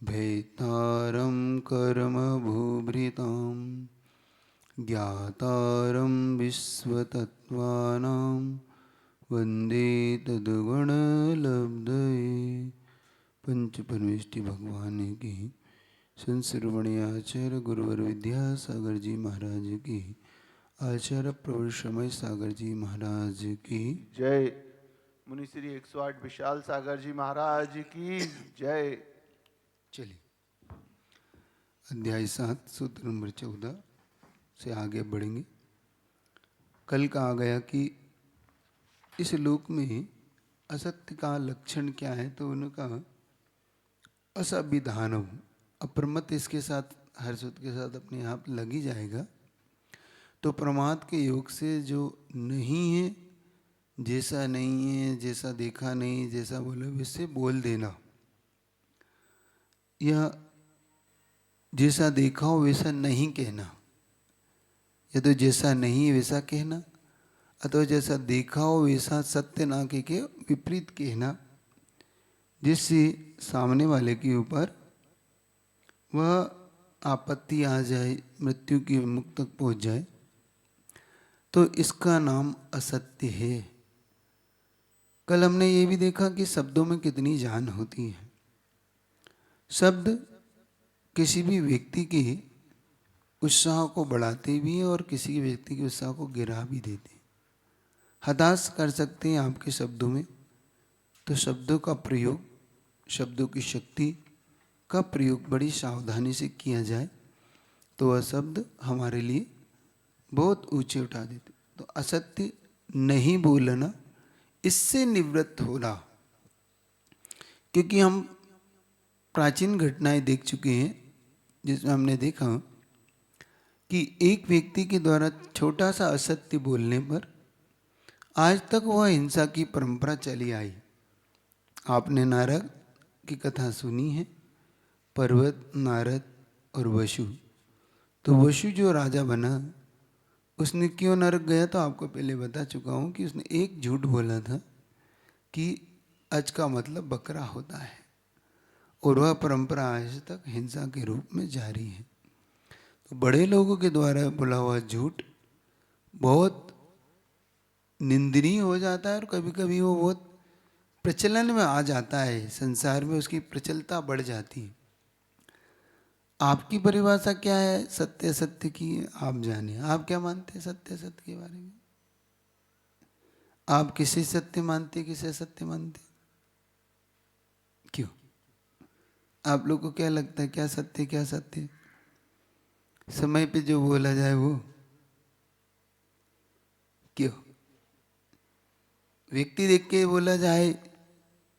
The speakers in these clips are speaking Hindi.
भेतारं कर्मभूभृतां ज्ञातारं विश्वतत्त्वानां वन्दे तद्गुणलब्धये। पंच परमेष्टि भगवान की, संत शिरोमणि आचार्य गुरुवर विद्यासागर जी महाराज की, आचार्य प्रवर समय सागर जी महाराज की जय। मुनि श्री 108 विशाल सागर जी महाराज की जय। चलिए, अध्याय 7 सूत्र नंबर 14 से आगे बढ़ेंगे। कल कहा गया कि इस लोक में असत्य का लक्षण क्या है, तो उनका असंविधानम, अप्रमत्त इसके साथ हर सूत्र के साथ अपने आप लग ही जाएगा। तो प्रमाद के योग से जो नहीं है, जैसा नहीं है, जैसा देखा नहीं, जैसा बोला वैसे बोल देना, या जैसा देखा हो वैसा नहीं कहना, या तो जैसा नहीं है वैसा कहना, अथवा जैसा देखा हो वैसा सत्य ना कह के विपरीत कहना, जिससे सामने वाले के ऊपर वह आपत्ति आ जाए, मृत्यु की मुख तक पहुंच जाए, तो इसका नाम असत्य है। कल हमने ये भी देखा कि शब्दों में कितनी जान होती है। शब्द किसी भी व्यक्ति के उत्साह को बढ़ाते भी हैं और किसी व्यक्ति के उत्साह को गिरा भी देते हैं, हताश कर सकते हैं आपके शब्दों में। तो शब्दों का प्रयोग, शब्दों की शक्ति का प्रयोग बड़ी सावधानी से किया जाए तो वह शब्द हमारे लिए बहुत ऊंचे उठा देते। तो असत्य नहीं बोलना, इससे निवृत्त होना, क्योंकि हम प्राचीन घटनाएं देख चुके हैं जिसमें हमने देखा कि एक व्यक्ति के द्वारा छोटा सा असत्य बोलने पर आज तक वह हिंसा की परंपरा चली आई। आपने नारद की कथा सुनी है, पर्वत, नारद और वसु। तो वसु जो राजा बना, उसने क्यों नरक गया, तो आपको पहले बता चुका हूँ कि उसने एक झूठ बोला था कि अज का मतलब बकरा होता है, और वह परंपरा आज तक हिंसा के रूप में जारी है। तो बड़े लोगों के द्वारा बोला हुआ झूठ बहुत निंदनीय हो जाता है, और कभी कभी वो बहुत प्रचलन में आ जाता है, संसार में उसकी प्रचलता बढ़ जाती है। आपकी परिभाषा क्या है सत्य सत्य की, आप जाने। आप क्या मानते हैं सत्य सत्य के बारे में? आप किसे सत्य मानते, किसे सत्य मानते, क्यों? आप लोग को क्या लगता है, क्या सत्य क्या सत्य? समय पे जो बोला जाए वो, क्यों? व्यक्ति देख के बोला जाए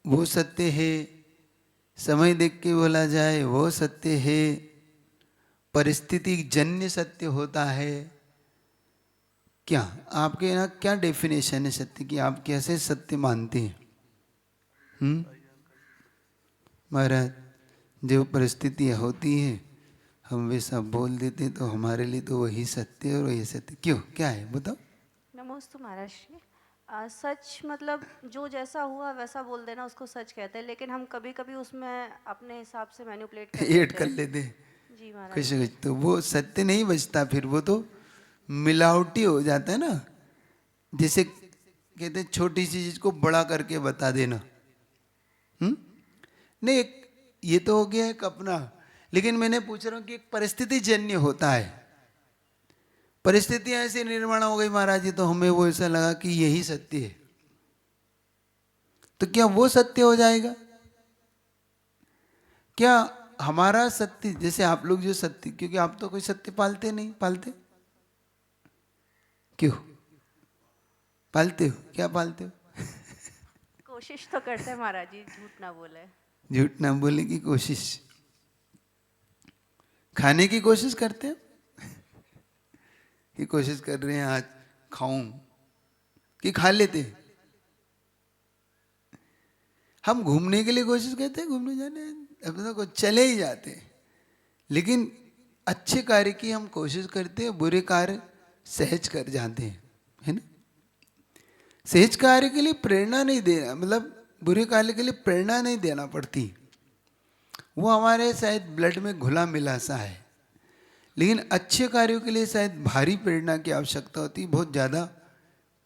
वो सत्य है, समय देख के बोला जाए वो सत्य है, परिस्थिति जन्य सत्य होता है। क्या आपके यहाँ क्या डेफिनेशन है सत्य की, आप कैसे सत्य मानते हैं? महाराज, जो परिस्थितियाँ होती हैं हम वैसा बोल देते, तो हमारे लिए तो वही सत्य और वही सत्य। क्यों, क्या है बताओ? नमोस्तु महाराज जी। सच मतलब जो जैसा हुआ वैसा बोल देना उसको सच कहते हैं, लेकिन हम कभी कभी उसमें अपने हिसाब से मैनिपुलेट कर ऐड लेते कर हैं। लेते जी महाराज कुछ जी। कुछ, तो वो सत्य नहीं बचता, फिर वो तो मिलावटी हो जाता है ना। जैसे कहते हैं छोटी सी चीज को बड़ा करके बता देना। नहीं, एक ये तो हो गया एक अपना, लेकिन मैंने पूछ रहा हूँ कि एक परिस्थिति जन्य होता है। परिस्थितियां ऐसी निर्माण हो गई महाराज जी, तो हमें वो ऐसा लगा कि यही सत्य है, तो क्या वो सत्य हो जाएगा? क्या हमारा सत्य, जैसे आप लोग जो सत्य, क्योंकि आप तो कोई सत्य पालते नहीं, पालते क्यों? पालते हो, क्या पालते हो? कोशिश तो करते हैं महाराज जी झूठ ना बोले। झूठ ना बोलने की कोशिश, खाने की कोशिश करते हैं कि कोशिश कर रहे हैं आज खाऊं, कि खा लेते हैं। हम घूमने के लिए कोशिश करते हैं, घूमने जाने अपने को चले ही जाते हैं, लेकिन अच्छे कार्य की हम कोशिश करते हैं, बुरे कार्य सहज कर जाते हैं, है ना। सहज कार्य के लिए प्रेरणा नहीं देना, मतलब बुरे कार्य के लिए प्रेरणा नहीं देना पड़ती, वो हमारे शायद ब्लड में घुला मिला सा है, लेकिन अच्छे कार्यों के लिए शायद भारी प्रेरणा की आवश्यकता होती, बहुत ज़्यादा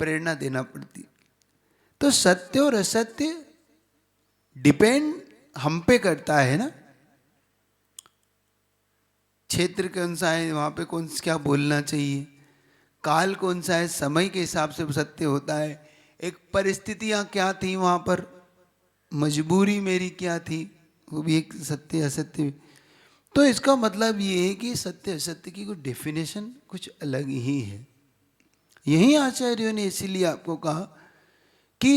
प्रेरणा देना पड़ती। तो सत्य और असत्य डिपेंड हम पे करता है ना, क्षेत्र कौन सा है, वहाँ पे कौन क्या बोलना चाहिए, काल कौन सा है, समय के हिसाब से सत्य होता है। एक परिस्थितियाँ क्या थी वहाँ पर, मजबूरी मेरी क्या थी, वो भी एक सत्य असत्य। तो इसका मतलब ये है कि सत्य असत्य की कोई डेफिनेशन कुछ अलग ही है। यही आचार्यों ने इसीलिए आपको कहा कि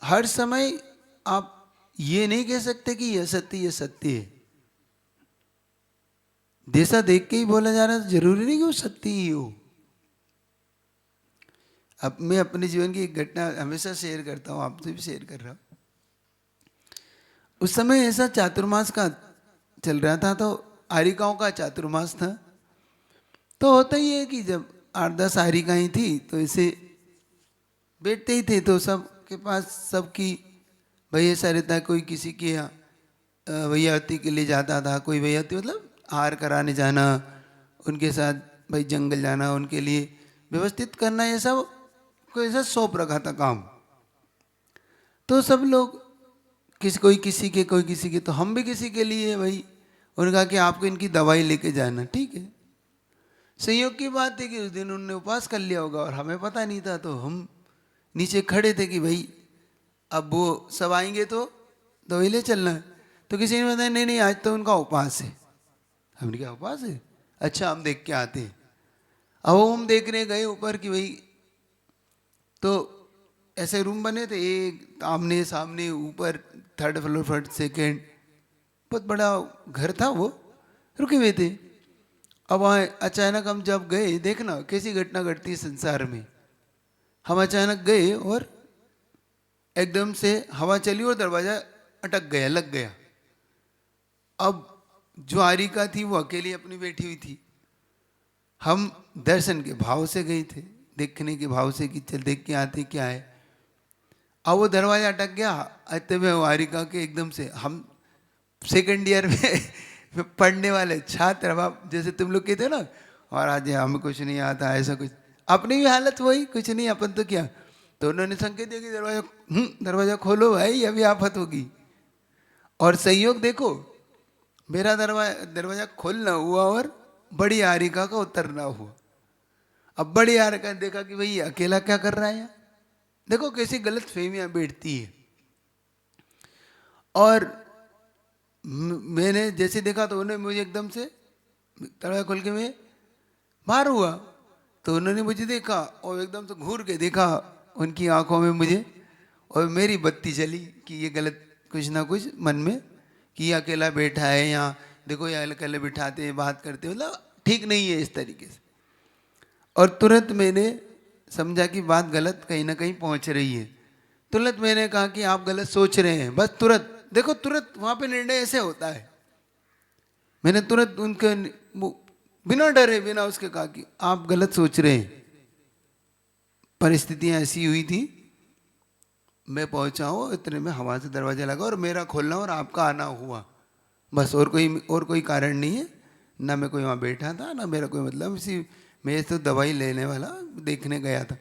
हर समय आप ये नहीं कह सकते कि यह सत्य है। जैसा देख के ही बोला जा रहा है, जरूरी नहीं कि वो सत्य ही हो। अब मैं अपने जीवन की एक घटना हमेशा शेयर करता हूँ, आपसे भी शेयर कर रहा हूँ। उस समय ऐसा चातुर्मास का चल रहा था, तो आरिकाओं का चातुर्मास था। तो होता ही है कि जब 8-10 आरिकाएं थी तो ऐसे बैठते ही थे, तो सब के पास सबकी भाई ऐसा रहता है, कोई किसी के यहाँ वैयावती के लिए जाता था, कोई वैयावती मतलब हार कराने जाना, उनके साथ भाई जंगल जाना, उनके लिए व्यवस्थित करना, ये सब कोई ऐसा सौंप रखा था काम। तो सब लोग कोई किसी के, कोई किसी के, तो हम भी किसी के लिए भाई, उन्होंने कहा कि आपको इनकी दवाई लेके जाना, ठीक है। संयोग की बात है कि उस दिन उन्होंने उपवास कर लिया होगा और हमें पता नहीं था, तो हम नीचे खड़े थे कि भाई अब वो सब आएंगे तो दवाई ले चलना है। तो किसी ने बताया नहीं नहीं आज तो उनका उपवास है। हमने कहा उपवास है, अच्छा हम देख के आते हैं। अब हम देखने गए ऊपर कि भाई, तो ऐसे रूम बने थे, एक आमने सामने, ऊपर 3rd फ्लोर 1st 2nd, बहुत बड़ा घर था, वो रुके हुए थे। अब वहाँ अचानक हम जब गए, देखना कैसी घटना घटती है संसार में। हम अचानक गए और एकदम से हवा चली और दरवाजा अटक गया, लग गया। अब जो आरिका थी वो अकेली अपनी बैठी हुई थी। हम दर्शन के भाव से गए थे, देखने के भाव से कि चल देख के आते क्या है। अब वो दरवाजा अटक गया, आते हुए आरिका के एकदम से, हम 2nd ईयर में पढ़ने वाले छात्र, अब जैसे तुम लोग कहते हो ना, और आज हमें कुछ नहीं आता, ऐसा कुछ, अपनी भी हालत वही, कुछ नहीं अपन तो क्या। तो उन्होंने संकेत दिया कि दरवाजा खोलो भाई, अभी आफत होगी। और संयोग देखो, मेरा दरवाजा खोलना हुआ और बड़ी आरिका का उतरना हुआ। अब बड़ी आरिका ने देखा कि भाई अकेला क्या कर रहा है यहाँ, देखो कैसी गलत फहमियां बैठती है। और मैंने जैसे देखा तो उन्होंने मुझे एकदम से दरवाजा खोल के मैं बाहर हुआ, तो उन्होंने मुझे देखा और एकदम से घूर के देखा उनकी आंखों में मुझे, और मेरी बत्ती जली कि ये गलत कुछ ना कुछ मन में, कि ये अकेला बैठा है यहाँ, देखो ये अकेले बिठाते हैं, बात करते, मतलब ठीक नहीं है इस तरीके से। और तुरंत मैंने समझा कि बात गलत कहीं ना कहीं पहुंच रही है। तुरंत मैंने कहा कि आप गलत सोच रहे हैं, बस तुरंत देखो, तुरंत वहां पे निर्णय ऐसे होता है। मैंने तुरंत उनके बिना डरे बिना उसके कहा कि आप गलत सोच रहे हैं। परिस्थितियां ऐसी हुई थी, मैं पहुंचा हूँ, इतने में हवा से दरवाजा लगा और मेरा खोलना और आपका आना हुआ, बस। और कोई कारण नहीं है, ना मैं कोई वहाँ बैठा था, ना मेरा कोई मतलब, इसी मैं तो दवाई लेने वाला देखने गया था।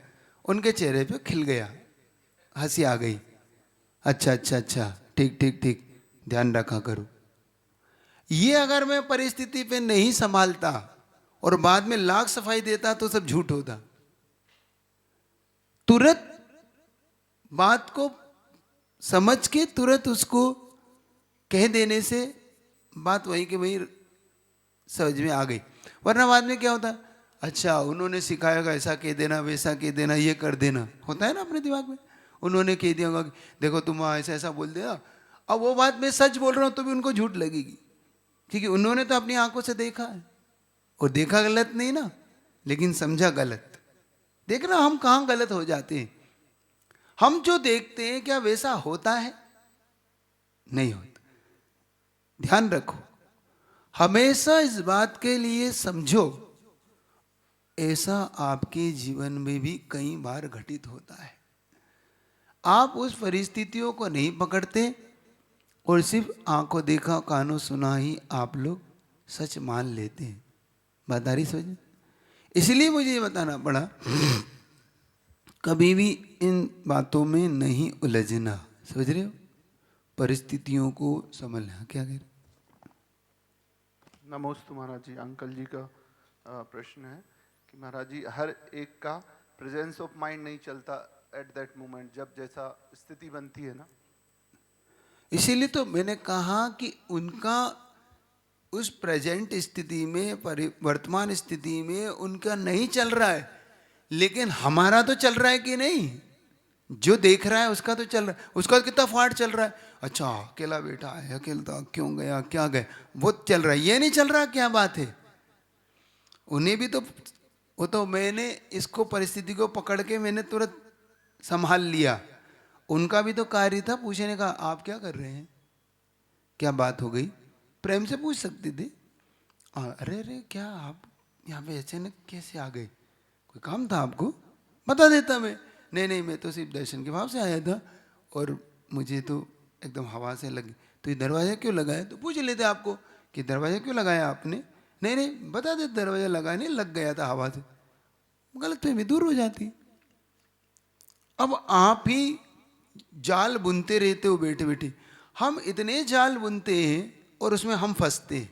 उनके चेहरे पे खिल गया, हंसी आ गई, अच्छा अच्छा अच्छा, ठीक ठीक ठीक, ध्यान रखा करो। ये अगर मैं परिस्थिति पे नहीं संभालता और बाद में लाख सफाई देता तो सब झूठ होता। तुरंत बात को समझ के तुरंत उसको कह देने से बात वही कि वही समझ में आ गई। वरना बाद में क्या होता, अच्छा उन्होंने सिखाया होगा ऐसा कह देना, वैसा कह देना, ये कर देना, होता है ना अपने दिमाग में। उन्होंने कह दिया होगा कि देखो तुम ऐसा ऐसा बोल दिया, अब वो बात मैं सच बोल रहा हूं तो भी उनको झूठ लगेगी, क्योंकि उन्होंने तो अपनी आंखों से देखा है, और देखा गलत नहीं ना, लेकिन समझा गलत। देखना हम कहाँ गलत हो जाते हैं। हम जो देखते हैं क्या वैसा होता है? नहीं होता। ध्यान रखो, हमेशा इस बात के लिए समझो, ऐसा आपके जीवन में भी कई बार घटित होता है। आप उस परिस्थितियों को नहीं पकड़ते, और सिर्फ आंखों देखा कानों सुना ही आप लोग सच मान लेते हैं। बात आ रही समझ? इसलिए मुझे ये बताना पड़ा, कभी भी इन बातों में नहीं उलझना। समझ रहे हो? परिस्थितियों को संभलना। क्या कह रहे? नमोस्तु महाराज जी। अंकल जी का प्रश्न है कि महाराज जी हर एक का प्रेजेंस ऑफ माइंड नहीं चलता एट दैट मोमेंट, जब जैसा स्थिति बनती है ना। इसीलिए तो मैंने कहा कि उनका उस प्रेजेंट स्थिति में, वर्तमान स्थिति में उनका नहीं चल रहा है, लेकिन हमारा तो चल रहा है कि नहीं? जो देख रहा है उसका तो चल रहा है। उसका कितना फाट चल रहा है। अच्छा अकेला बेटा है, अकेला क्यों गया, क्या गया, वो चल रहा है। ये नहीं चल रहा, क्या बात है? उन्हें भी तो, वो तो मैंने इसको परिस्थिति को पकड़ के मैंने तुरंत संभाल लिया। उनका भी तो कार्य था पूछने का, आप क्या कर रहे हैं, क्या बात हो गई। प्रेम से पूछ सकते थे, अरे अरे क्या आप यहाँ पे अचानक कैसे आ गए, कोई काम था आपको, बता देता मैं। नहीं नहीं, मैं तो सिर्फ दर्शन के भाव से आया था और मुझे तो एकदम हवा से लगी। तो ये दरवाज़ा क्यों लगाया, तो पूछ लेते आपको कि दरवाज़ा क्यों लगाया आपने। नहीं नहीं बता देते, दरवाज़ा लगा नहीं, लग गया था हवा से। गलतफहमी दूर हो जाती। अब आप ही जाल बुनते रहते हो बैठे बैठे। हम इतने जाल बुनते हैं और उसमें हम फंसते हैं।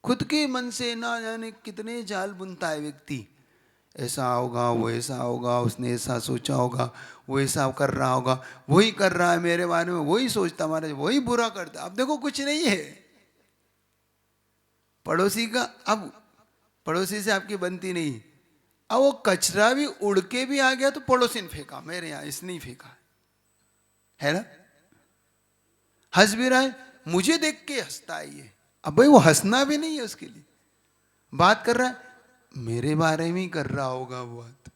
खुद के मन से ना जाने कितने जाल बुनता है व्यक्ति। ऐसा होगा, वो ऐसा होगा, उसने ऐसा सोचा होगा, वो ऐसा कर रहा होगा, वही कर रहा है मेरे बारे में, वही सोचता हमारे, वही बुरा करता। अब देखो कुछ नहीं है। पड़ोसी का, अब पड़ोसी से आपकी बनती नहीं, अब वो कचरा भी उड़ के भी आ गया तो पड़ोसी ने फेंका, मेरे यहाँ इसने ही फेंका, है ना। हंस भी रहा है, मुझे देख के हंसता है ये। अब भाई वो हंसना भी नहीं है उसके लिए, बात कर रहा है मेरे बारे में ही कर रहा होगा वो बात,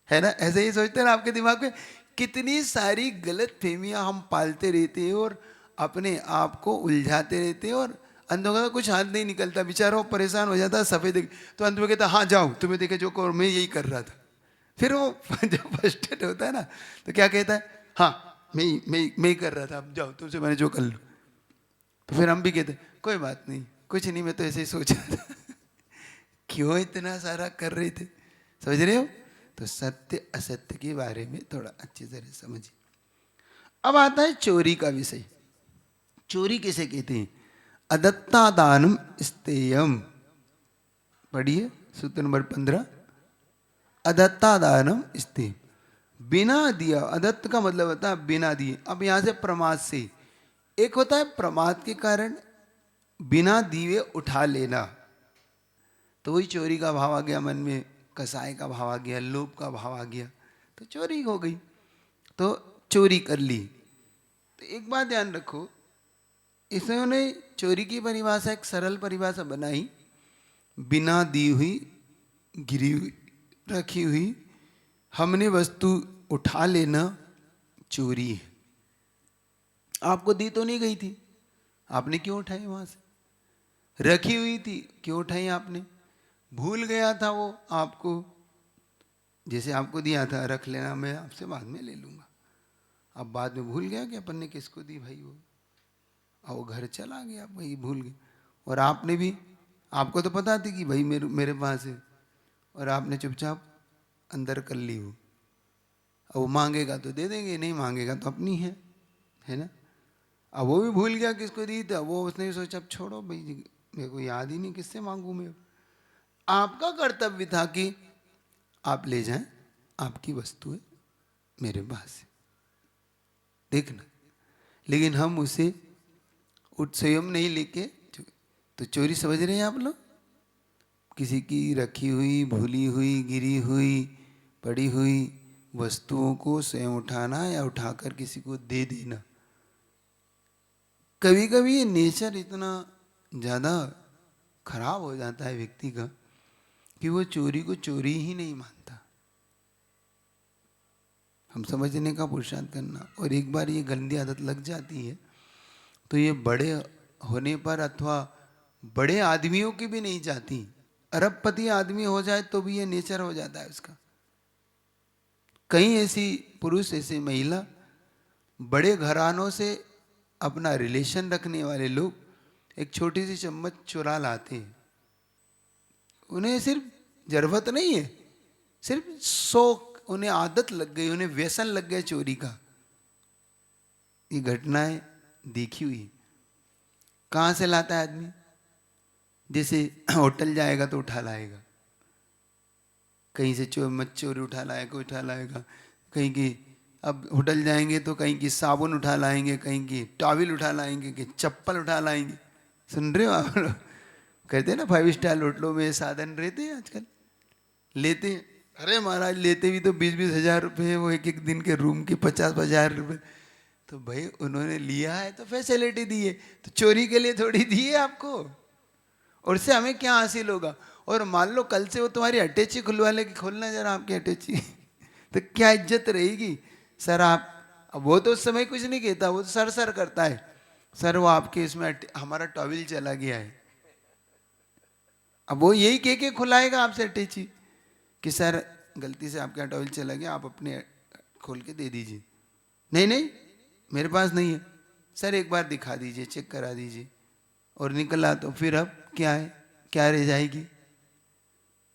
है ना। ऐसे ही सोचते हैं ना आपके दिमाग में। कितनी सारी गलत फहमियां हम पालते रहते हैं और अपने आप को उलझाते रहते हैं और अंत में कुछ हाथ नहीं निकलता, बेचारा परेशान हो जाता है। सफेद तो अंत में कहता हाँ जाओ तुम्हें देखे जो को, मैं यही कर रहा था। फिर वो जब फ्रस्ट्रेट होता है ना तो क्या कहता है, हाँ मैं ही कर रहा था, अब जाओ तुमसे मैंने जो कर लो। तो फिर हम भी कहते कोई बात नहीं, कुछ नहीं, मैं तो ऐसे ही सोच रहा था। क्यों इतना सारा कर रहे थे, समझ रहे हो। तो सत्य असत्य के बारे में थोड़ा अच्छी तरह समझिए। अब आता है चोरी का विषय। चोरी किसे कहते हैं? अदत्ता दानम स्तेयम। पढ़िए सूत्र नंबर 15। अदत्ता दानम स्तेयम, बिना दिया। अदत्त का मतलब होता है बिना दिए। अब यहां से प्रमाद से, एक होता है प्रमाद के कारण बिना दिए उठा लेना, तो वही चोरी का भाव आ गया मन में, कसाई का भाव आ गया, लोभ का भाव आ गया, तो चोरी हो गई, तो चोरी कर ली। तो एक बात ध्यान रखो, इसने चोरी की परिभाषा एक सरल परिभाषा बनाई, बिना दी हुई, गिरी हुई, रखी हुई, हमने वस्तु उठा लेना चोरी है। आपको दी तो नहीं गई थी, आपने क्यों उठाई वहां से? रखी हुई थी, क्यों उठाई आपने? भूल गया था वो आपको, जैसे आपको दिया था रख लेना, मैं आपसे बाद में ले लूंगा। अब बाद में भूल गया कि अपन ने किसको दी भाई वो, और वो घर चला गया, भाई भूल गया। और आपने भी, आपको तो पता थी कि भाई मेरे पास है, और आपने चुपचाप अंदर कर ली वो। अब वो मांगेगा तो दे देंगे, नहीं मांगेगा तो अपनी है ना। अब वो भी भूल गया किसको दी था, वो उसने भी सोचा अब छोड़ो भाई, मेरे को याद ही नहीं, किससे मांगू मैं। आपका कर्तव्य था कि आप ले जाएं, आपकी वस्तु है मेरे पास है, देखना। लेकिन हम उसे स्वयं नहीं लेके, तो चोरी समझ रहे हैं आप लोग। किसी की रखी हुई, भूली हुई, गिरी हुई, पड़ी हुई वस्तुओं को स्वयं उठाना या उठाकर किसी को दे देना। कभी कभी ये नेचर इतना ज़्यादा खराब हो जाता है व्यक्ति का कि वो चोरी को चोरी ही नहीं मानता। हम समझने का पुरुषार्थ करना, और एक बार ये गंदी आदत लग जाती है तो ये बड़े होने पर अथवा बड़े आदमियों की भी नहीं जाती। अरबपति आदमी हो जाए तो भी ये नेचर हो जाता है उसका। कई ऐसी पुरुष, ऐसी महिला बड़े घरानों से अपना रिलेशन रखने वाले लोग एक छोटी सी चम्मच चुरा लाते हैं, उन्हें सिर्फ जरूरत नहीं है, सिर्फ शौक, उन्हें आदत लग गई, उन्हें व्यसन लग गया चोरी का। ये घटनाएं देखी हुई। कहाँ से लाता है आदमी? जैसे होटल जाएगा तो उठा लाएगा, कहीं से चोरी उठा लाएगा, उठा लाएगा कहीं की। अब होटल जाएंगे तो कहीं की साबुन उठा लाएंगे, कहीं की टॉवल उठा लाएंगे, कि चप्पल उठा लाएंगे। सुन रहे हो आप लोग? कहते हैं ना 5 स्टार होटलों में साधन रहते हैं आजकल, लेते हैं। अरे महाराज लेते भी तो 20-20 हजार रुपये, वो एक एक दिन के रूम के 50-50 रुपये। तो भाई उन्होंने लिया है तो फैसिलिटी दी है, तो चोरी के लिए थोड़ी दी है आपको। और इससे हमें क्या हासिल होगा? और मान लो कल से वो तुम्हारी अटैची खुलवा ले कि खोलना जरा आपकी अटैची तो क्या इज्जत रहेगी? सर आप, अब वो तो उस समय कुछ नहीं कहता, वो तो सर सर करता है, सर वो आपके इसमें हमारा टॉवल चला गया है। अब वो यही कह के खुलाएगा आपसे अटैची कि सर गलती से आपका टॉवल चला गया, आप अपने खोल के दे दीजिए। नहीं नहीं मेरे पास नहीं है। सर एक बार दिखा दीजिए, चेक करा दीजिए। और निकला तो फिर अब क्या है, क्या रह जाएगी?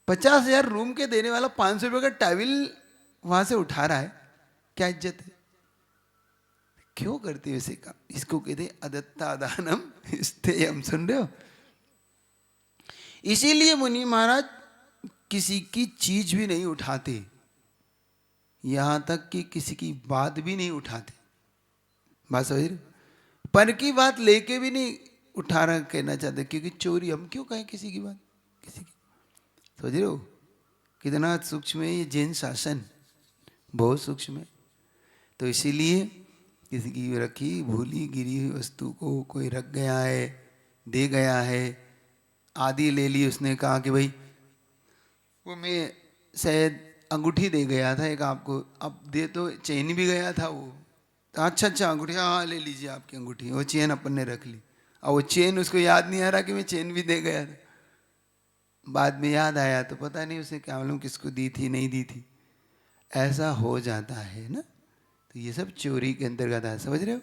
50,000 रूम के देने वाला 500 रुपये का टॉवल वहां से उठा रहा है, क्या इज्जत है? क्यों करते हो ऐसे काम? इसको कहते अदत्ता दानम स्थेयम। सुन रहे हो? इसीलिए मुनि महाराज किसी की चीज भी नहीं उठाते, यहां तक कि किसी की बात भी नहीं उठाते। बात समझ रहे? पर की बात लेके भी नहीं उठा रहा कहना चाहते, क्योंकि चोरी हम क्यों कहें किसी की बात, किसी की। समझ रहे हो कितना सूक्ष्म है ये जैन शासन, बहुत सूक्ष्म है। तो इसीलिए किसी की रखी भूली गिरी हुई वस्तु को कोई रख गया है, दे गया है, आदि ले ली, उसने कहा कि भाई वो मैं शायद अंगूठी दे गया था एक आपको, अब दे तो चेन भी गया था वो, तो अच्छा अच्छा अंगूठी, हाँ ले लीजिए आपकी अंगूठी। वो चेन अपन ने रख ली, और वो चेन उसको याद नहीं आ रहा कि मैं चेन भी दे गया था। बाद में याद आया तो पता नहीं उसे क्या मालूम किसको दी थी नहीं दी थी। ऐसा हो जाता है ना। तो ये सब चोरी के अंतर्गत है, समझ रहे हो?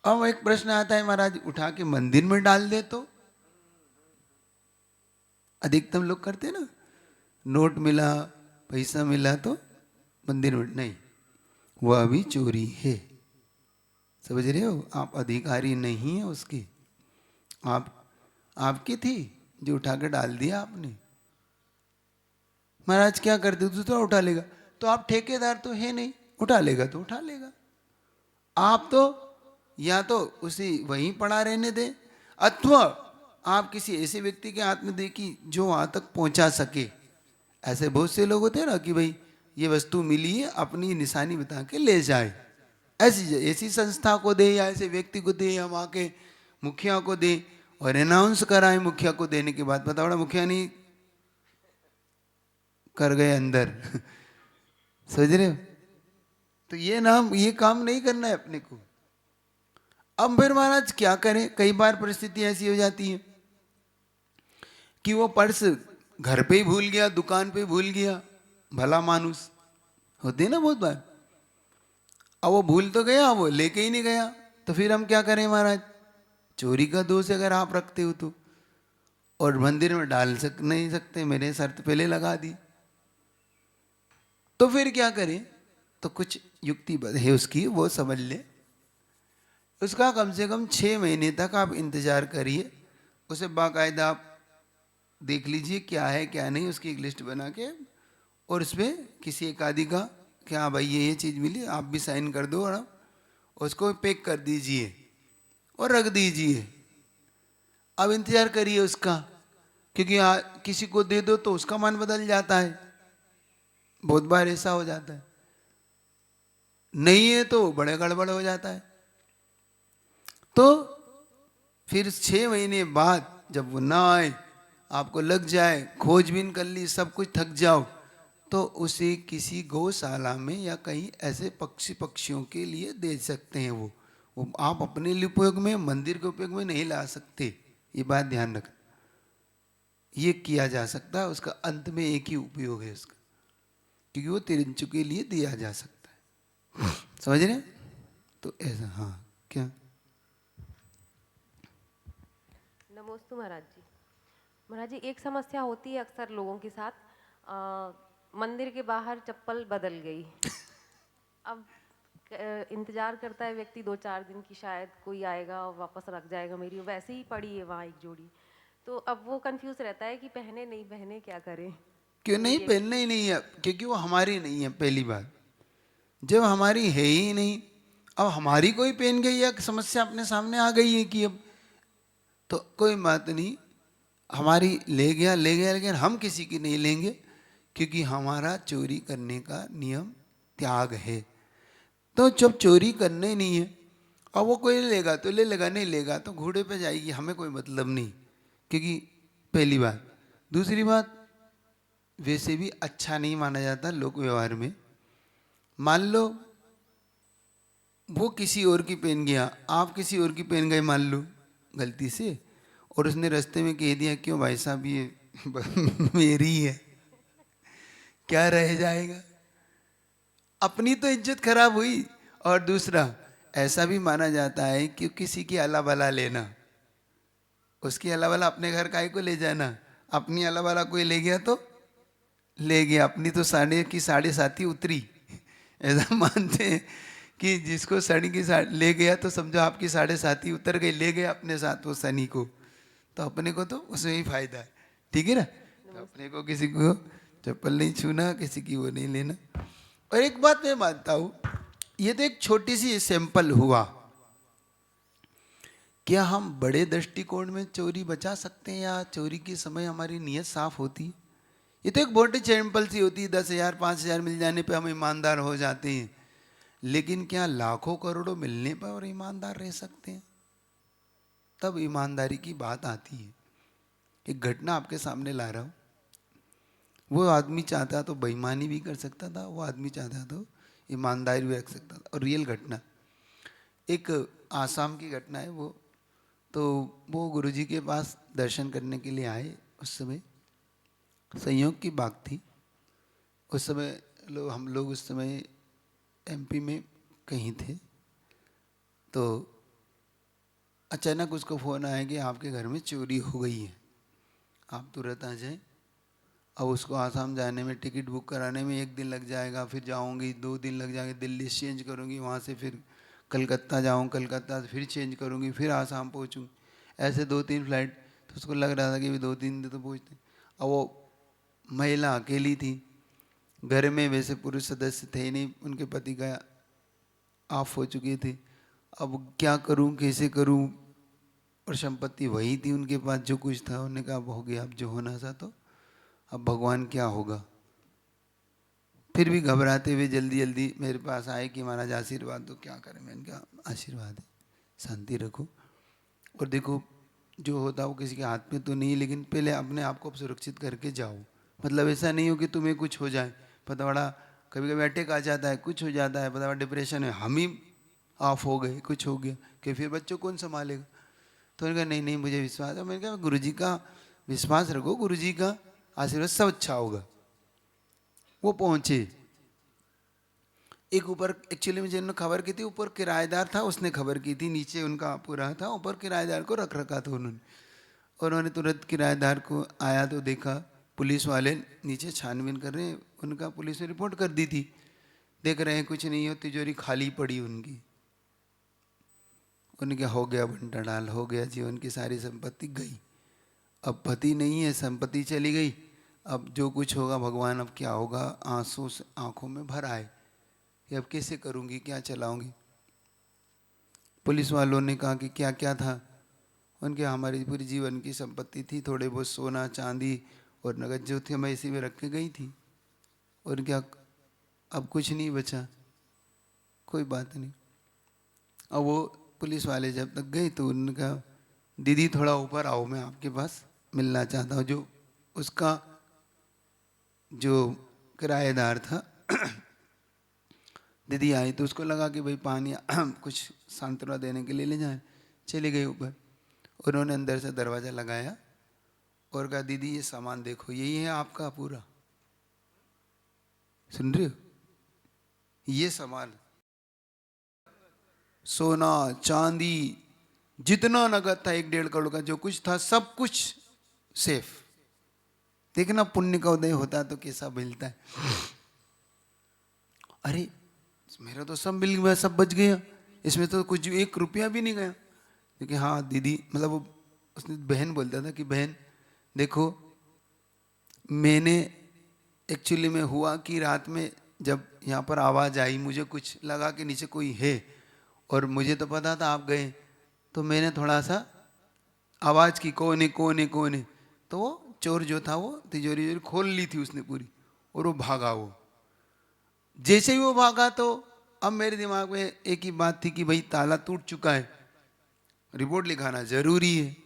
अब एक प्रश्न आता है महाराज, उठा के मंदिर में डाल दे तो? अधिकतम लोग करते हैं ना, नोट मिला पैसा मिला तो मंदिर में, नहीं, वह भी चोरी है। समझ रहे हो? आप अधिकारी नहीं है उसकी, आप आपकी थी जो उठा के डाल दिया आपने। महाराज क्या करते, दूसरा उठा लेगा, तो आप ठेकेदार तो है नहीं, उठा लेगा तो उठा लेगा। आप तो या तो उसी वहीं पड़ा रहने दें, अथवा आप किसी ऐसे व्यक्ति के हाथ में दे कि जो वहां तक पहुंचा सके। ऐसे बहुत से लोग होते हैं ना कि भाई ये वस्तु मिली है, अपनी निशानी बता के ले जाए। ऐसी ऐसी संस्था को दे, या ऐसे व्यक्ति को दे, या वहां के मुखिया को दे, और अनाउंस कराए मुखिया को देने के बाद, पता पड़ा मुखिया नहीं कर गए अंदर समझ रहे हो? तो ये काम नहीं करना है अपने को। अब फिर महाराज क्या करें, कई बार परिस्थिति ऐसी हो जाती है कि वो पर्स घर पे ही भूल गया, दुकान पे भूल गया, भला मानुस होते ना बहुत बार। अब वो भूल तो गया, वो लेके ही नहीं गया, तो फिर हम क्या करें महाराज? चोरी का दोष अगर आप रखते हो तो, और मंदिर में डाल नहीं सकते, मेरे शर्त पहले लगा दी, तो फिर क्या करें? तो कुछ युक्ति है उसकी, वो समझ ले। उसका कम से कम 6 महीने तक आप इंतजार करिए, उसे बाकायदा आप देख लीजिए क्या है क्या नहीं, उसकी एक लिस्ट बना के, और उसमें किसी एक आदि का कि हाँ भाई ये चीज़ मिली, आप भी साइन कर दो, और उसको पैक कर दीजिए और रख दीजिए। अब इंतजार करिए उसका, क्योंकि किसी को दे दो तो उसका मन बदल जाता है, बहुत बार ऐसा हो जाता है। नहीं है तो बड़े गड़बड़ हो जाता है। तो फिर 6 महीने बाद जब वो ना आए, आपको लग जाए, खोजबीन कर ली, सब कुछ थक जाओ, तो उसे किसी गौशाला में या कहीं ऐसे पक्षियों के लिए दे सकते हैं। वो आप अपने लिए उपयोग में, मंदिर के उपयोग में नहीं ला सकते, ये बात ध्यान रखना। ये किया जा सकता है, उसका अंत में एक ही उपयोग है उसका, क्योंकि वो तिरंचु के लिए दिया जा सकता है। समझ रहे? तो ऐसा, हाँ क्या नमोस्तु महाराज जी। महाराज जी, एक समस्या होती है अक्सर लोगों के साथ। मंदिर के बाहर चप्पल बदल गई। अब इंतजार करता है व्यक्ति 2-4 दिन की, शायद कोई आएगा और वापस रख जाएगा मेरी, वैसे ही पड़ी है वहाँ एक जोड़ी। तो अब वो कंफ्यूज रहता है कि पहने नहीं पहने, क्या करें। क्यों तो नहीं ये पहनना ही नहीं है? क्योंकि वो हमारी नहीं है। पहली बात, जब हमारी है ही नहीं, अब हमारी कोई पहन गई या समस्या अपने सामने आ गई है कि अब तो कोई बात नहीं, हमारी ले गया ले गया, लेकिन हम किसी की नहीं लेंगे, क्योंकि हमारा चोरी करने का नियम त्याग है। तो जब चोरी करने नहीं है, और वो कोई लेगा तो ले लेगा, नहीं लेगा तो घोड़े पे जाएगी, हमें कोई मतलब नहीं। क्योंकि पहली बात, दूसरी बात, वैसे भी अच्छा नहीं माना जाता लोक व्यवहार में। मान लो वो किसी और की पहन गया, आप किसी और की पहन गए मान लो गलती से, और उसने रास्ते में कह दिया क्यों भाई साहब ये मेरी है, क्या रह जाएगा? अपनी तो इज्जत खराब हुई। और दूसरा, ऐसा भी माना जाता है कि किसी की अला बला लेना, उसकी अला बला अपने घर काहे को ले जाना? अपनी अला बला कोई ले गया तो ले गया, अपनी तो साढ़े की साढ़े साथी उतरी। ऐसा मानते हैं कि जिसको साड़ी की ले गया तो समझो आपकी साढ़े साथी उतर गई, ले गया अपने साथ वो शनि को, तो अपने को तो उसमें ही फायदा है। ठीक है ना? तो अपने को किसी को चप्पल नहीं छूना, किसी की वो नहीं लेना। और एक बात मैं मानता हूँ, ये तो एक छोटी सी सैंपल हुआ। क्या हम बड़े दृष्टिकोण में चोरी बचा सकते हैं, या चोरी के समय हमारी नीयत साफ होती है? ये तो एक बहुत ही सैंपल सी होती है, 10,000 5,000 मिल जाने पे हम ईमानदार हो जाते हैं। लेकिन क्या लाखों करोड़ों मिलने पर और ईमानदार रह सकते हैं? तब ईमानदारी की बात आती है। एक घटना आपके सामने ला रहा हूँ। वो आदमी चाहता तो बेईमानी भी कर सकता था, वो आदमी चाहता तो ईमानदारी भी रख सकता था। और रियल घटना, एक आसाम की घटना है वो। तो वो गुरुजी के पास दर्शन करने के लिए आए। उस समय संयोग की बात थी, उस समय हम लोग उस समय एमपी में कहीं थे। तो अचानक उसको फ़ोन आया कि आपके घर में चोरी हो गई है, आप तुरंत आ जाएं। अब उसको आसाम जाने में, टिकट बुक कराने में 1 दिन लग जाएगा, फिर जाऊंगी 2 दिन लग जाएंगे, दिल्ली से चेंज करूंगी, वहाँ से फिर कलकत्ता जाऊँ, कलकत्ता से फिर चेंज करूंगी, फिर आसाम पहुँचूँ, ऐसे 2-3 फ्लाइट। तो उसको लग रहा था कि भी 2-3 दिन तो पहुँचते। अब वो महिला अकेली थी, घर में वैसे पुरुष सदस्य थे ही नहीं, उनके पति का ऑफ हो चुकी थी। अब क्या करूं, कैसे करूं? और संपत्ति वही थी उनके पास, जो कुछ था। उन्होंने कहा अब हो गया, अब जो होना था तो अब भगवान क्या होगा। फिर भी घबराते हुए जल्दी जल्दी मेरे पास आए कि महाराज आशीर्वाद दो, क्या करें? मैंने कहा आशीर्वाद है, शांति रखो, और देखो जो होता वो किसी के हाथ में तो नहीं, लेकिन पहले अपने आप को सुरक्षित करके जाओ। मतलब ऐसा नहीं हो कि तुम्हें कुछ हो जाए, पता बड़ा कभी कभी अटैक आ जाता है, कुछ हो जाता है, पता बड़ा डिप्रेशन है, हम ही ऑफ हो गए, कुछ हो गया कि फिर बच्चों कौन संभालेगा? तो उन्होंने कहा नहीं नहीं मुझे विश्वास है। मैंने कहा गुरुजी का विश्वास रखो, गुरुजी का आशीर्वाद, सब अच्छा होगा। वो पहुंचे। एक ऊपर एक्चुअली में जिन्होंने खबर की थी, ऊपर किराएदार था, उसने खबर की थी, नीचे उनका पूरा था, ऊपर किराएदार को रख रखा था उन्होंने। और उन्होंने तुरंत किराएदार को आया तो देखा पुलिस वाले नीचे छानबीन कर रहे हैं, उनका पुलिस ने रिपोर्ट कर दी थी, देख रहे हैं कुछ नहीं हो, तिजोरी खाली पड़ी उनकी। उनके हो गया बंटा डाल, हो गया, जीवन की सारी संपत्ति गई। अब पति नहीं है, संपत्ति चली गई, अब जो कुछ होगा भगवान, अब क्या होगा? आंसू से आंखों में भर आए कि अब कैसे करूंगी, क्या चलाऊंगी। पुलिस वालों ने कहा कि क्या क्या था? उनके हमारी पूरी जीवन की संपत्ति थी, थोड़े बहुत सोना चांदी और नगद जो थी मैं इसी में रख के गई थी, और क्या अब कुछ नहीं बचा। कोई बात नहीं। अब वो पुलिस वाले जब तक गए तो उन्होंने कहा दीदी थोड़ा ऊपर आओ, मैं आपके पास मिलना चाहता हूँ। जो उसका जो किराएदार था दीदी आई तो उसको लगा कि भाई पानी कुछ सांत्वना देने के लिए ले जाए, चले गए ऊपर। उन्होंने अंदर से दरवाज़ा लगाया और कहा दीदी ये सामान देखो, यही है आपका पूरा, सुन रहे हो? ये सामान, सोना चांदी जितना नगद था 1-1.5 करोड़ का जो कुछ था सब कुछ सेफ। देखना पुण्य का उदय होता है तो कैसा मिलता है। अरे मेरा तो सब मिल गया, सब बच गया, इसमें तो कुछ 1 रुपया भी नहीं गया। क्योंकि हाँ दीदी, मतलब वो उसने बहन बोलता था कि बहन देखो, मैंने एक्चुअली में हुआ कि रात में जब यहाँ पर आवाज़ आई, मुझे कुछ लगा कि नीचे कोई है, और मुझे तो पता था आप गए, तो मैंने थोड़ा सा आवाज़ की कौन है कौन है कौन है, तो वो चोर जो था वो तिजोरी खोल ली थी उसने पूरी, और वो भागा। वो जैसे ही वो भागा तो अब मेरे दिमाग में एक ही बात थी कि भाई ताला टूट चुका है, रिपोर्ट लिखाना जरूरी है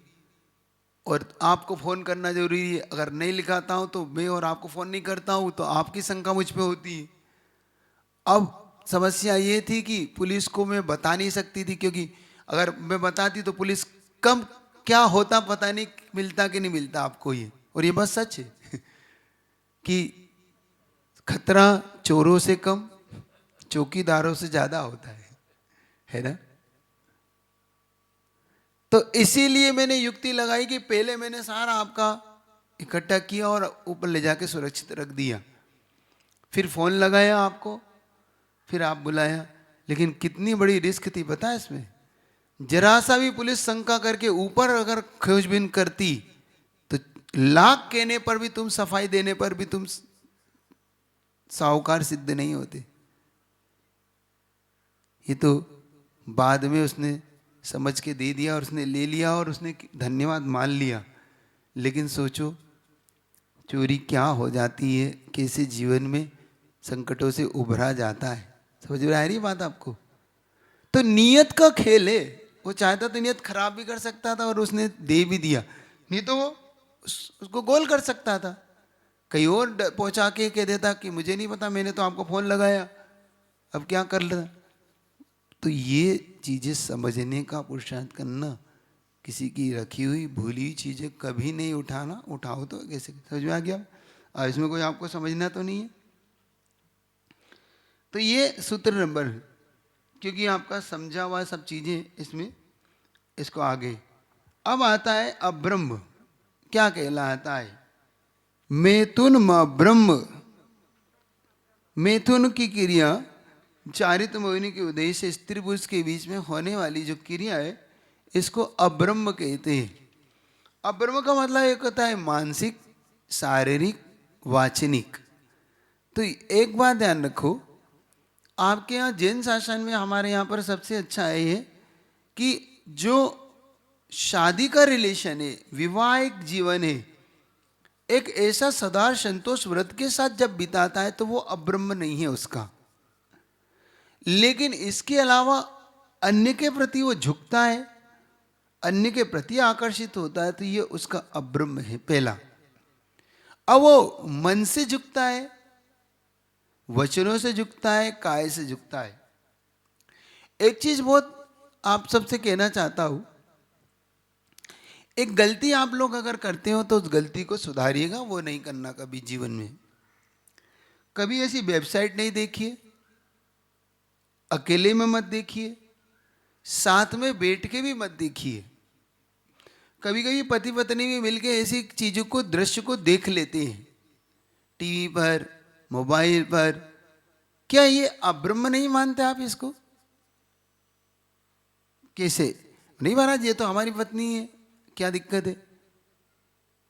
और आपको फ़ोन करना जरूरी है। अगर नहीं लिखाता हूँ तो मैं और आपको फ़ोन नहीं करता हूँ तो आपकी शंका मुझ पे होती है। अब समस्या ये थी कि पुलिस को मैं बता नहीं सकती थी, क्योंकि अगर मैं बताती तो पुलिस कम क्या होता पता नहीं, मिलता कि नहीं मिलता आपको ये। और ये बात सच है कि खतरा चोरों से कम चौकीदारों से ज्यादा होता है ना। तो इसीलिए मैंने युक्ति लगाई कि पहले मैंने सारा आपका इकट्ठा किया और ऊपर ले जाके सुरक्षित रख दिया, फिर फोन लगाया आपको, फिर आप बुलाया। लेकिन कितनी बड़ी रिस्क थी पता है इसमें। जरा सा भी पुलिस शंका करके ऊपर अगर खोजबीन करती तो लाख कहने पर भी तुम, सफाई देने पर भी तुम साहूकार सिद्ध नहीं होते। ये तो बाद में उसने समझ के दे दिया और उसने ले लिया और उसने धन्यवाद मान लिया। लेकिन सोचो चोरी क्या हो जाती है, कैसे जीवन में संकटों से उभरा जाता है। समझ में आ रही बात आपको। तो नियत का खेल है, वो चाहता तो नियत खराब भी कर सकता था और उसने दे भी दिया, नहीं तो वो उसको गोल कर सकता था, कहीं और पहुंचा के कह देता कि मुझे नहीं पता, मैंने तो आपको फोन लगाया, अब क्या कर ले। तो ये चीजें समझने का पुरुषार्थ करना, किसी की रखी हुई भूली हुई चीजें कभी नहीं उठाना। उठाओ तो कैसे, समझ में आ गया। इसमें कोई आपको समझना तो नहीं है। तो ये सूत्र नंबर, क्योंकि आपका समझा हुआ सब चीजें इसमें, इसको आगे अब आता है अब्रह्म। क्या कहलाता है? मैथुन म ब्रह्म। मैथुन की क्रिया चारित्र मोहिनी के उदय से स्त्री पुरुष के बीच में होने वाली जो क्रिया है, इसको अब्रह्म कहते हैं। अब्रह्म का मतलब एक होता है मानसिक, शारीरिक, वाचनिक। तो एक बात ध्यान रखो, आपके यहाँ जैन शासन में, हमारे यहाँ पर सबसे अच्छा है ये कि जो शादी का रिलेशन है, विवाहिक जीवन है, एक ऐसा सदा संतोष व्रत के साथ जब बिताता है तो वो अब्रह्म नहीं है उसका। लेकिन इसके अलावा अन्य के प्रति वो झुकता है, अन्य के प्रति आकर्षित होता है, तो ये उसका अब्रह्म है पहला। अब वो मन से झुकता है, वचनों से झुकता है, काय से झुकता है। एक चीज बहुत आप सबसे कहना चाहता हूं, एक गलती आप लोग अगर करते हो तो उस गलती को सुधारिएगा, वो नहीं करना कभी जीवन में। कभी ऐसी वेबसाइट नहीं देखिए, अकेले में मत देखिए, साथ में बैठ के भी मत देखिए। कभी कभी पति पत्नी भी मिलके ऐसी चीजों को, दृश्य को देख लेते हैं टीवी पर, मोबाइल पर। क्या ये अब्रह्म नहीं मानते आप इसको? कैसे नहीं महाराज, ये तो हमारी पत्नी है, क्या दिक्कत है?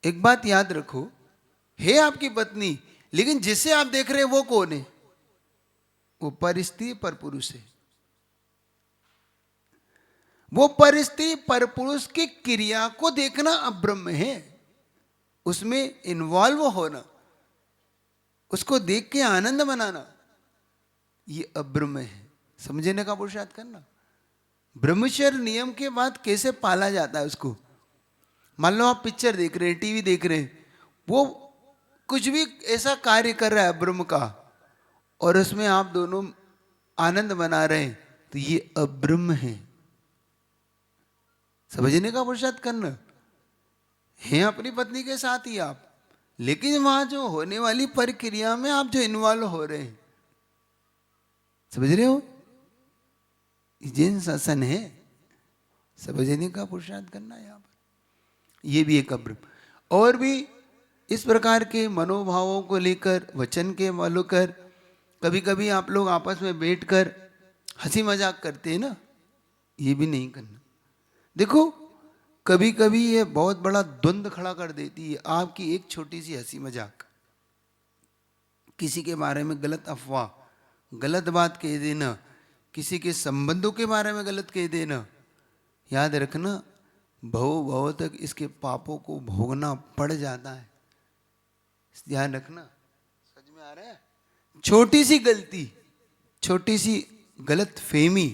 एक बात याद रखो, है आपकी पत्नी, लेकिन जिसे आप देख रहे हैं वो कौन है? वो परिस्थिति पर पुरुष है। वो परिस्थिति पर पुरुष की क्रिया को देखना अब्रह्म है, उसमें इन्वॉल्व होना, उसको देख के आनंद मनाना, ये अब्रह्म है। समझने का पुरुषार्थ करना। ब्रह्मचर्य नियम के बाद कैसे पाला जाता है उसको। मान लो आप पिक्चर देख रहे हैं, टीवी देख रहे हैं, वो कुछ भी ऐसा कार्य कर रहा है ब्रह्म का, और उसमें आप दोनों आनंद मना रहे हैं, तो ये अब्रह्म है। समझने का पुरुषार्थ करना है अपनी पत्नी के साथ ही आप, लेकिन वहां जो होने वाली प्रक्रिया में आप जो इन्वॉल्व हो रहे हैं, समझ रहे हो? जैन शासन है, समझने का पुरुषार्थ करना है यहाँ पर। ये भी एक अब्रह्म। और भी इस प्रकार के मनोभावों को लेकर, वचन के लेकर, कभी कभी आप लोग आपस में बैठकर हंसी मजाक करते हैं ना, ये भी नहीं करना। देखो कभी कभी ये बहुत बड़ा द्वंद्व खड़ा कर देती है आपकी एक छोटी सी हंसी मजाक, किसी के बारे में गलत अफवाह, गलत बात कह देना, किसी के संबंधों के बारे में गलत कह देना। याद रखना भव भव तक इसके पापों को भोगना पड़ जाता है। ध्यान रखना, समझ में आ रहा है? छोटी सी गलती, छोटी सी गलत फहमी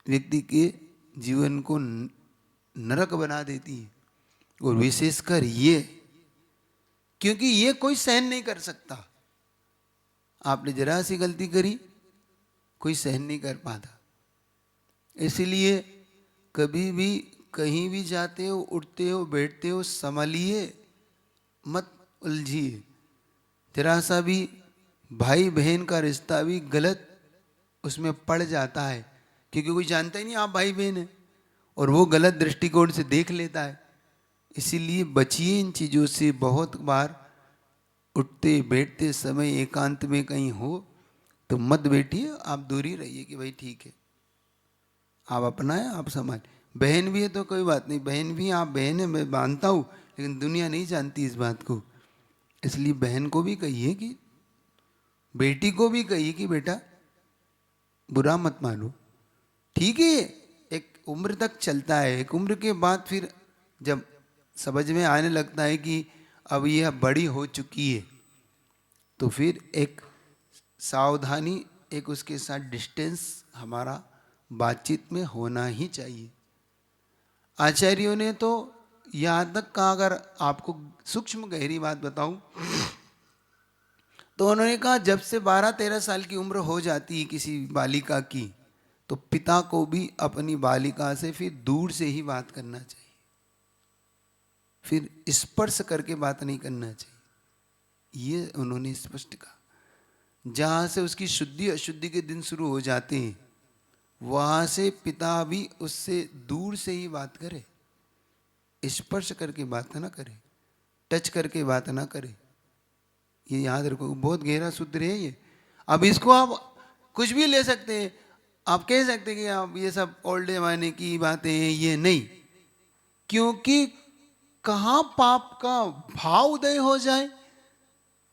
व्यक्ति के जीवन को नरक बना देती है। और विशेषकर ये, क्योंकि ये कोई सहन नहीं कर सकता। आपने जरा सी गलती करी, कोई सहन नहीं कर पाता। इसलिए कभी भी कहीं भी जाते हो, उठते हो, बैठते हो, संभलिए, मत उलझिए। जरा सा भी भाई बहन का रिश्ता भी गलत उसमें पड़ जाता है, क्योंकि कोई जानता ही नहीं आप भाई बहन हैं, और वो गलत दृष्टिकोण से देख लेता है। इसीलिए बचिए इन चीज़ों से। बहुत बार उठते बैठते समय एकांत में कहीं हो तो मत बैठिए, आप दूरी रहिए कि भाई ठीक है, आप अपना है, आप समाज। बहन भी है तो कोई बात नहीं, बहन भी आप बहन है, मैं मानता हूँ, लेकिन दुनिया नहीं जानती इस बात को। इसलिए बहन को भी कहिए कि, बेटी को भी कहिए कि बेटा बुरा मत मानो, ठीक है। एक उम्र तक चलता है, एक उम्र के बाद फिर जब समझ में आने लगता है कि अब यह बड़ी हो चुकी है, तो फिर एक सावधानी, एक उसके साथ डिस्टेंस हमारा बातचीत में होना ही चाहिए। आचार्यों ने तो यहाँ तक कहा, अगर आपको सूक्ष्म गहरी बात बताऊं तो उन्होंने कहा जब से 12-13 साल की उम्र हो जाती है किसी बालिका की, तो पिता को भी अपनी बालिका से फिर दूर से ही बात करना चाहिए, फिर स्पर्श करके बात नहीं करना चाहिए। ये उन्होंने स्पष्ट कहा। जहाँ से उसकी शुद्धि अशुद्धि के दिन शुरू हो जाते हैं, वहाँ से पिता भी उससे दूर से ही बात करे, स्पर्श करके बात ना करे, टच करके बात ना करे। ये याद रखो, बहुत गहरा सूत्र है ये। अब इसको आप कुछ भी ले सकते हैं, आप कह सकते हैं कि आप ये सब ओल्ड जमाने की बातें हैं, ये नहीं, क्योंकि कहाँ पाप का भाव उदय हो जाए,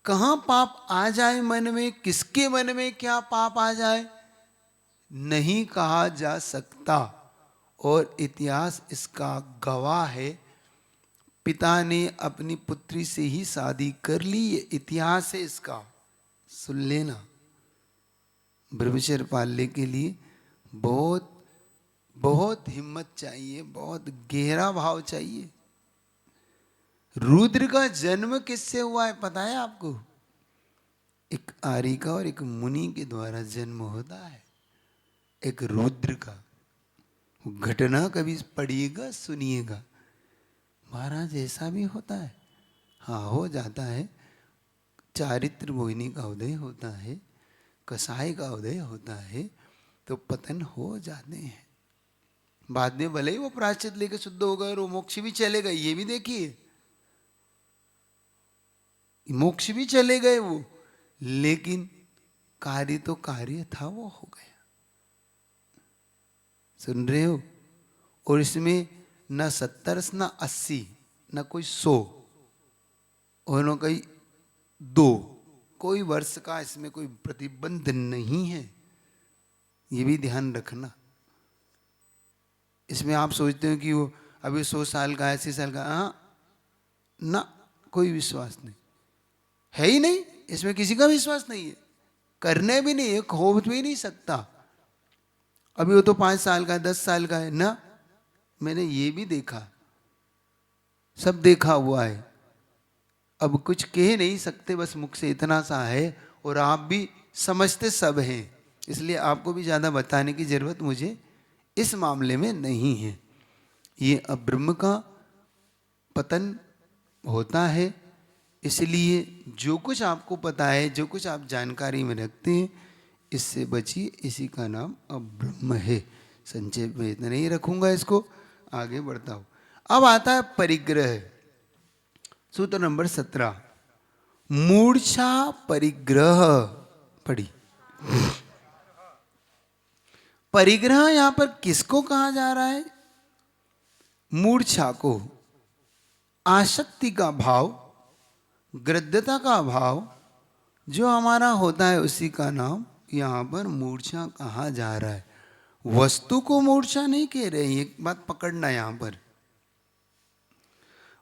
कहाँ पाप आ जाए मन में, किसके मन में क्या पाप आ जाए, नहीं कहा जा सकता। और इतिहास इसका गवाह है। पिता ने अपनी पुत्री से ही शादी कर ली, ये इतिहास है इसका, सुन लेना। ब्रह्मचर्य पालने के लिए बहुत बहुत हिम्मत चाहिए, बहुत गहरा भाव चाहिए। रुद्र का जन्म किससे हुआ है पता है आपको? एक आर्य का और एक मुनि के द्वारा जन्म होता है, एक रुद्र का। घटना कभी पढ़िएगा, सुनिएगा, महाराज ऐसा भी होता है। हाँ, हो जाता है। चारित्र मोहिनी का उदय होता है, कसाई का उदय होता है, तो पतन हो जाते हैं। बाद में भले ही वो प्रायश्चित लेकर शुद्ध हो गए और वो मोक्ष भी चले गए, ये भी देखिए, मोक्ष भी चले गए वो, लेकिन कार्य तो कार्य था, वो हो गया। सुन रहे हो? और इसमें न 70 न 80 न कोई 100 और न कोई 2, कोई वर्ष का इसमें कोई प्रतिबंध नहीं है। ये भी ध्यान रखना। इसमें आप सोचते हो कि वो अभी 100 साल का, 80 साल का, हाँ ना, कोई विश्वास नहीं है ही नहीं, इसमें किसी का विश्वास नहीं है, करने भी नहीं है, हो भी नहीं सकता। अभी वो तो 5 साल का है, 10 साल का है ना, मैंने ये भी देखा, सब देखा हुआ है। अब कुछ कह नहीं सकते, बस मुख से इतना सा है, और आप भी समझते सब हैं, इसलिए आपको भी ज़्यादा बताने की जरूरत मुझे इस मामले में नहीं है। ये अब ब्रह्म का पतन होता है, इसलिए जो कुछ आपको पता है, जो कुछ आप जानकारी में रखते हैं, इससे बचिए, इसी का नाम अब ब्रह्म है। संक्षेप में इतना नहीं रखूंगा, इसको आगे बढ़ता हूं। अब आता है परिग्रह, सूत्र नंबर 17, मूर्छा परिग्रह। पढ़ी। परिग्रह यहां पर किसको कहा जा रहा है? मूर्छा को। आसक्ति का भाव, गृध्यता का भाव जो हमारा होता है उसी का नाम यहां पर मूर्छा कहा जा रहा है। वस्तु को मूर्छा नहीं कह रहे, एक बात पकड़ना यहां पर।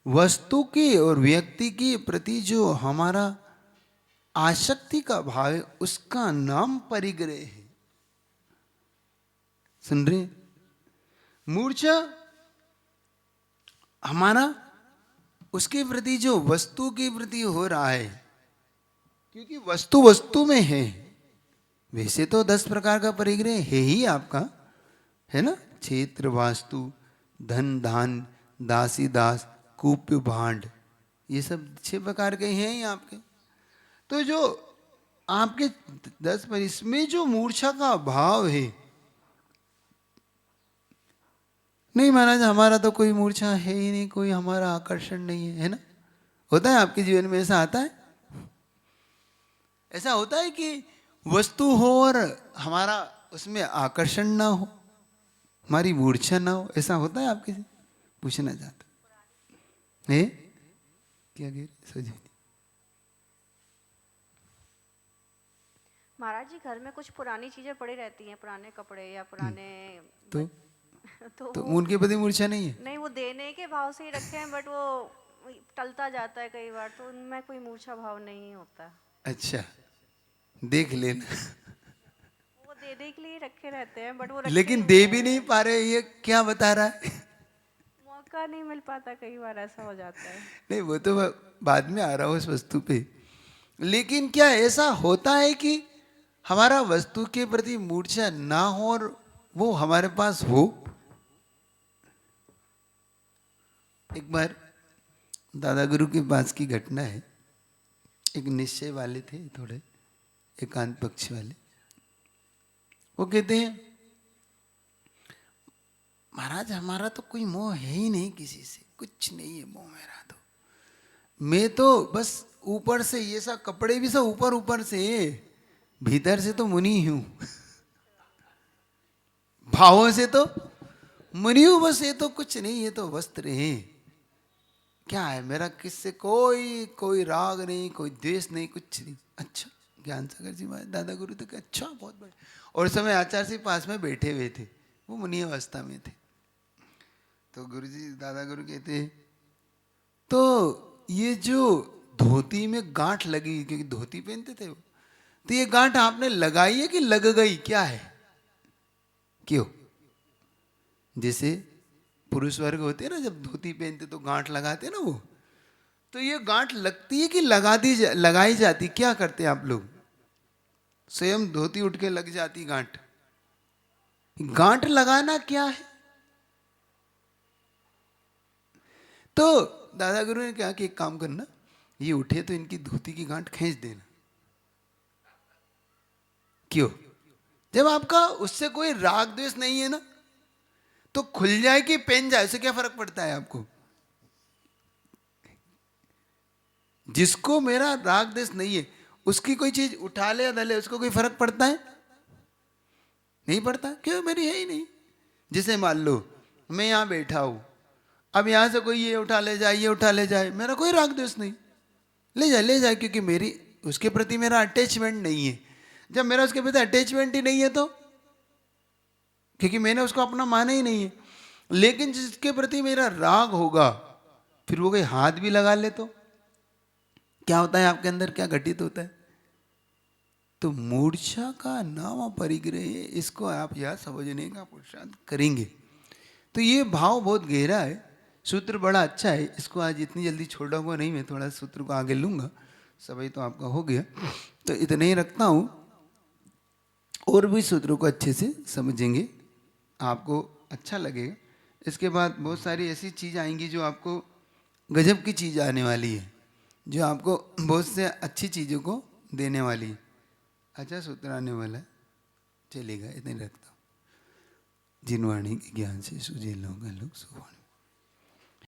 वस्तु के और व्यक्ति के प्रति जो हमारा आसक्ति का भाव है उसका नाम परिग्रह है। सुन रहे? मूर्छा हमारा उसके प्रति जो वस्तु के प्रति हो रहा है, क्योंकि वस्तु वस्तु में है। वैसे तो 10 प्रकार का परिग्रह है ही आपका, है ना? क्षेत्र, वास्तु, धन, धान, दासी, दास, कूप्य, भांड, ये सब 6 प्रकार के हैं ही आपके। तो जो आपके 10 पर, इसमें जो मूर्छा का भाव है, नहीं महाराज हमारा तो कोई मूर्छा है ही नहीं, कोई हमारा आकर्षण नहीं है ना? होता है आपके जीवन में ऐसा आता है? ऐसा होता है कि वस्तु हो और हमारा उसमें आकर्षण ना हो, हमारी मूर्छा ना हो, ऐसा होता है आपके? पूछना चाहता है क्या? सोचिए। महाराज जी घर में कुछ पुरानी चीजें पड़ी रहती हैं, पुराने कपड़े या पुराने तो उनके प्रति मूर्छा नहीं है? नहीं, वो देने के भाव से ही रखे हैं, बट वो टलता जाता है कई बार, तो उनमें कोई मूर्छा भाव नहीं होता। अच्छा, देख लेना। वो देने के लिए रखे रहते हैं, बट वो लेकिन दे भी नहीं पा रहे, ये क्या बता रहा है? मौका नहीं मिल पाता, कई बार ऐसा हो जाता है। नहीं, वो तो बाद में आ रहा हूं उस वस्तु पे। लेकिन क्या ऐसा होता है कि हमारा वस्तु के प्रति मूर्छा ना हो और वो हमारे पास हो? एक बार दादा गुरु के पास की घटना है। एक निश्चय वाले थे, थोड़े एकांत पक्ष वाले। वो कहते हैं महाराज हमारा तो कोई मोह है ही नहीं, किसी से कुछ नहीं है मोह मेरा तो। मैं तो बस ऊपर से, ये सब कपड़े भी सब ऊपर ऊपर से, भीतर से तो मुनि हूं। भावों से तो मुनि हूं, बस ये तो कुछ नहीं, ये तो वस्त्र है। क्या है मेरा, किससे कोई राग नहीं, कोई द्वेष नहीं, कुछ नहीं। अच्छा, ज्ञान सागर जी महाराज दादा गुरु तो अच्छा, बहुत बढ़िया। और उस समय आचार्य जी पास में बैठे हुए थे, वो मुनि अवस्था में थे। तो गुरु जी, दादा गुरु कहते तो ये जो धोती में गांठ लगी, क्योंकि धोती पहनते थे वो, तो ये गांठ आपने लगाई है कि लग गई, क्या है? क्यों? जैसे पुरुष वर्ग होते हैं ना, जब धोती पहनते तो गांठ लगाते हैं ना वो, तो ये गांठ लगती है कि लगाई जाती? क्या करते हैं आप लोग? स्वयं धोती उठ के लग जाती गांठ? गांठ लगाना क्या है? तो दादा गुरु ने कहा कि एक काम करना, ये उठे तो इनकी धोती की गांठ खींच देना। क्यों? जब आपका उससे कोई राग द्वेष नहीं है ना, तो खुल जाए कि पहन जाए, इससे क्या फर्क पड़ता है आपको? जिसको मेरा राग द्वेष नहीं है, उसकी कोई चीज उठा ले या धले, उसको कोई फर्क पड़ता है? नहीं पड़ता। क्यों? मेरी है ही नहीं। जैसे मान लो मैं यहां बैठा हूं, अब यहां से कोई ये उठा ले जाए, ये उठा ले जाए, मेरा कोई राग द्वेष नहीं, ले जाए, क्योंकि मेरी उसके प्रति मेरा अटैचमेंट नहीं है। जब मेरा उसके प्रति अटैचमेंट ही नहीं है तो, क्योंकि मैंने उसको अपना माना ही नहीं है। लेकिन जिसके प्रति मेरा राग होगा, फिर वो कोई हाथ भी लगा ले तो क्या होता है आपके अंदर, क्या घटित होता है? तो मूर्छा का नाम परिग्रह है, इसको आप यह समझने का पुरुषार्थ करेंगे तो ये भाव बहुत गहरा है। सूत्र बड़ा अच्छा है, इसको आज इतनी जल्दी छोड़ूंगा नहीं, मैं थोड़ा सूत्र को आगे लूंगा। सभी तो आपका हो गया, तो इतना ही रखता हूं। और भी सूत्रों को अच्छे से समझेंगे, आपको अच्छा लगेगा। इसके बाद बहुत सारी ऐसी चीज़ आएंगी जो आपको गजब की चीज़ आने वाली है, जो आपको बहुत से अच्छी चीज़ों को देने वाली है। अच्छा सूत्र आने वाला है, चलेगा, इतने रखता हूँ। जिन वाणी के ज्ञान से सूझे लोग लोग सुवाणी।